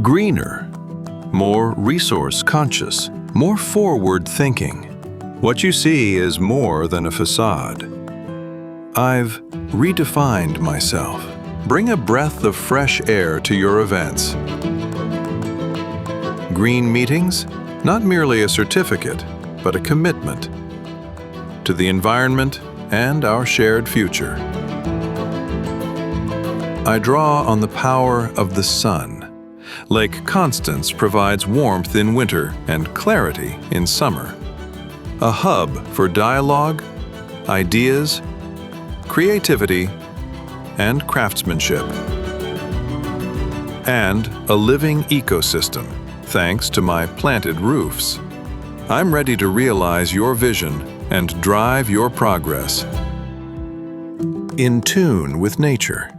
greener, more resource-conscious, more forward-thinking. What you see is more than a facade. I've redefined myself. Bring a breath of fresh air to your events. Green meetings, not merely a certificate, but a commitment to the environment and our shared future. I draw on the power of the sun. Lake Constance provides warmth in winter and clarity in summer. A hub for dialogue, ideas, creativity, and craftsmanship. And a living ecosystem, thanks to my planted roofs. I'm ready to realize your vision and drive your progress. In tune with nature.